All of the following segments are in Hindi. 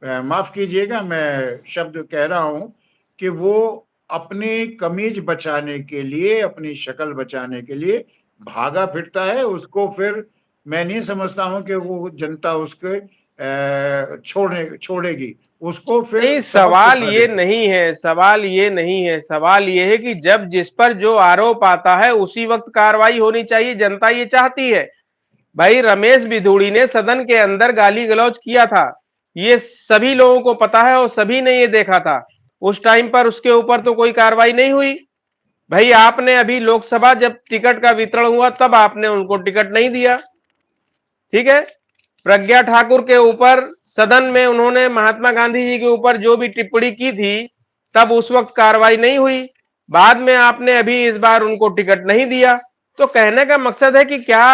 माफ कीजिएगा मैं शब्द कह रहा हूं कि वो अपनी कमीज बचाने के लिए, अपनी शक्ल बचाने के लिए भागा फिरता है। उसको फिर मैं नहीं समझता हूं कि वो जनता उसके छोड़ेगी उसको, नहीं, फिर सबक सवाल सिखा ये देगी। नहीं है, सवाल ये नहीं है, सवाल ये है कि जब जिस पर जो आरोप आता है उसी वक्त कार्रवाई होनी चाहिए, जनता ये चाहती है। भाई रमेश बिधूड़ी ने सदन के अंदर गाली गलौज किया था, ये सभी लोगों को पता है और सभी ने ये देखा था। उस टाइम पर उसके ऊपर तो कोई कार्रवाई नहीं हुई। भाई आपने अभी लोकसभा जब टिकट का वितरण हुआ तब आपने उनको टिकट नहीं दिया, ठीक है। प्रज्ञा ठाकुर के ऊपर सदन में उन्होंने महात्मा गांधी जी के ऊपर जो भी टिप्पणी की थी तब उस वक्त कार्रवाई नहीं हुई। बाद में आपने अभी इस बार उनको टिकट नहीं दिया। तो कहने का मकसद है कि क्या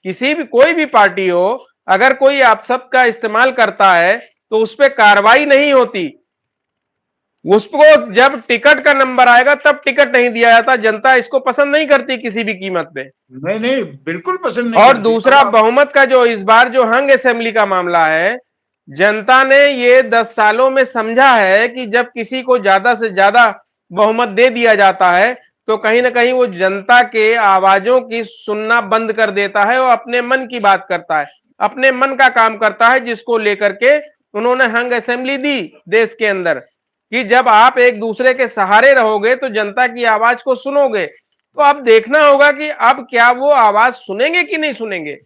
किसी भी कोई भी पार्टी हो, अगर कोई आप सबका इस्तेमाल करता है तो उस पर कार्रवाई नहीं होती। उसको जब टिकट का नंबर आएगा तब टिकट नहीं दिया जाता। जनता इसको पसंद नहीं करती किसी भी कीमत पे। नहीं नहीं, बिल्कुल पसंद नहीं और करती। अब दूसरा, आप बहुमत का जो इस बार जो हंग असेंबली का मामला है, जनता ने ये 10 सालों में समझा है कि जब किसी को ज्यादा से ज्यादा बहुमत दे दिया जाता है तो कहीं ना कहीं वो जनता के आवाजों की सुनना बंद कर देता है और अपने मन की बात करता है, अपने मन का काम करता है, जिसको लेकर के उन्होंने हंग असेंबली दी देश के अंदर कि जब आप एक दूसरे के सहारे रहोगे तो जनता की आवाज को सुनोगे। तो अब देखना होगा कि अब क्या वो आवाज सुनेंगे कि नहीं सुनेंगे।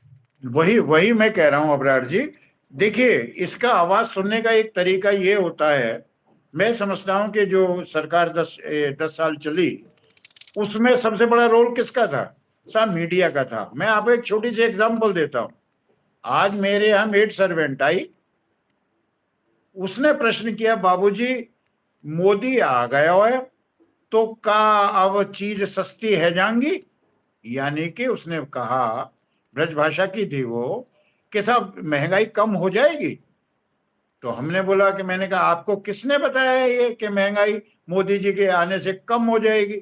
वही वही मैं कह रहा हूं अबरार जी। देखिए, इसका आवाज सुनने का एक तरीका ये होता है। मैं समझता हूं कि जो सरकार 10 साल चली, उसमें सबसे बड़ा रोल किसका था? साहब, मीडिया का था। मैं आपको एक छोटी सी एग्जांपल देता हूं। आज मेरे यहाँ मेड सर्वेंट आई, उसने प्रश्न किया, बाबूजी मोदी आ गया है तो का अब चीज सस्ती है जाएंगी? यानी कि उसने कहा, ब्रजभाषा की थी वो, कि साहब महंगाई कम हो जाएगी। तो हमने बोला कि, मैंने कहा आपको किसने बताया ये कि महंगाई मोदी जी के आने से कम हो जाएगी?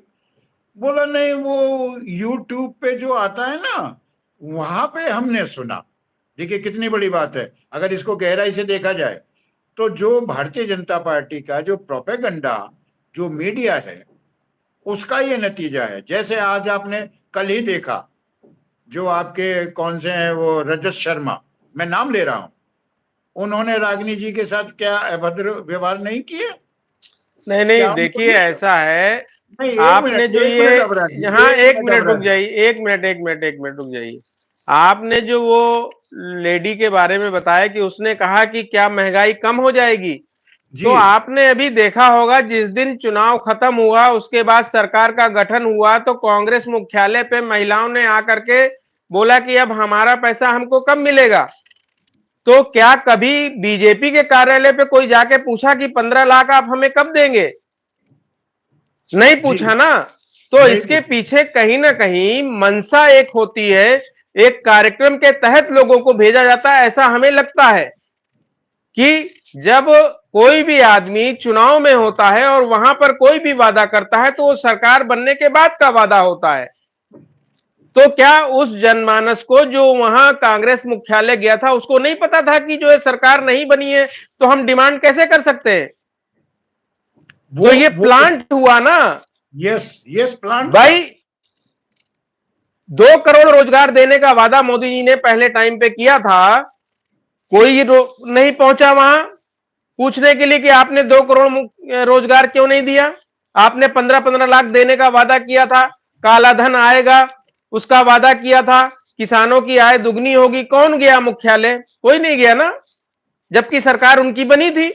बोला नहीं, वो यूट्यूब पे जो आता है ना, वहां पे हमने सुना। देखिए कितनी बड़ी बात है। अगर इसको गहराई से देखा जाए तो जो भारतीय जनता पार्टी का जो प्रोपेगेंडा, जो मीडिया है, उसका ये नतीजा है। जैसे आज आपने कल ही देखा, जो आपके कौन से हैं वो, रजत शर्मा, मैं नाम ले रहा हूं, उन्होंने रागिनी जी के साथ क्या अभद्र व्यवहार नहीं किए? नहीं नहीं, क्या उनको देखिए ये? ऐसा है, नहीं, एक आपने मिनट जो एक ये, मिनट अबरार जी, यहाँ एक एक मिनट मिनट रुक अबरार जी। जाइए, एक मिनट रुक जाइए। आपने जो वो लेडी के बारे में बताया कि उसने कहा कि क्या महंगाई कम हो जाएगी, तो जी आपने अभी देखा होगा जिस दिन चुनाव खत्म हुआ उसके बाद सरकार का गठन हुआ तो कांग्रेस मुख्यालय पे महिलाओं ने आकर के बोला कि अब हमारा पैसा हमको कब मिलेगा। तो क्या कभी बीजेपी के कार्यालय पे कोई जाके पूछा कि 15 लाख आप हमें कब देंगे? नहीं जी, पूछा ना। तो नहीं इसके पूछा। पीछे कहीं ना कहीं मंशा एक होती है, एक कार्यक्रम के तहत लोगों को भेजा जाता है, ऐसा हमें लगता है कि जब कोई भी आदमी चुनाव में होता है और वहां पर कोई भी वादा करता है तो वो सरकार बनने के बाद का वादा होता है। तो क्या उस जनमानस को जो वहां कांग्रेस मुख्यालय गया था उसको नहीं पता था कि जो है सरकार नहीं बनी है तो हम डिमांड कैसे कर सकते हैं? वो तो ये वो प्लांट हुआ ना। यस, यस, प्लांट था। भाई 2 करोड़ रोजगार देने का वादा मोदी जी ने पहले टाइम पे किया था, कोई नहीं पहुंचा वहां पूछने के लिए कि आपने 2 करोड़ रोजगार क्यों नहीं दिया। आपने 15-15 लाख देने का वादा किया था, काला धन आएगा उसका वादा किया था, किसानों की आय दुगनी होगी, कौन गया मुख्यालय? कोई नहीं गया ना, जबकि सरकार उनकी बनी थी।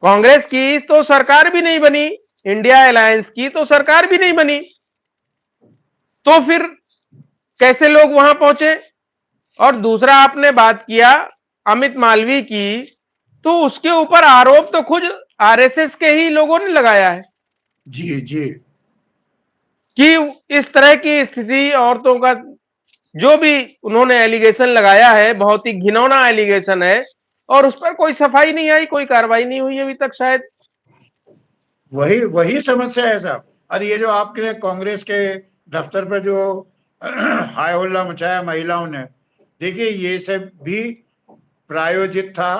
कांग्रेस की तो सरकार भी नहीं बनी, इंडिया अलायंस की तो सरकार भी नहीं बनी, तो फिर कैसे लोग वहां पहुंचे? और दूसरा आपने बात किया अमित मालवीय की, तो उसके ऊपर आरोप तो खुद आरएसएस के ही लोगों ने लगाया है जी जी। कि इस तरह की स्थिति औरतों का, जो भी उन्होंने एलिगेशन लगाया है बहुत ही घिनौना एलिगेशन है, और उस पर कोई सफाई नहीं आई, कोई कार्रवाई नहीं हुई अभी तक शायद। वही वही समस्या है साहब। अरे ये जो आपके कांग्रेस के दफ्तर पर जो हाय हल्ला मचाया महिलाओं ने, देखिए ये सब भी प्रायोजित था।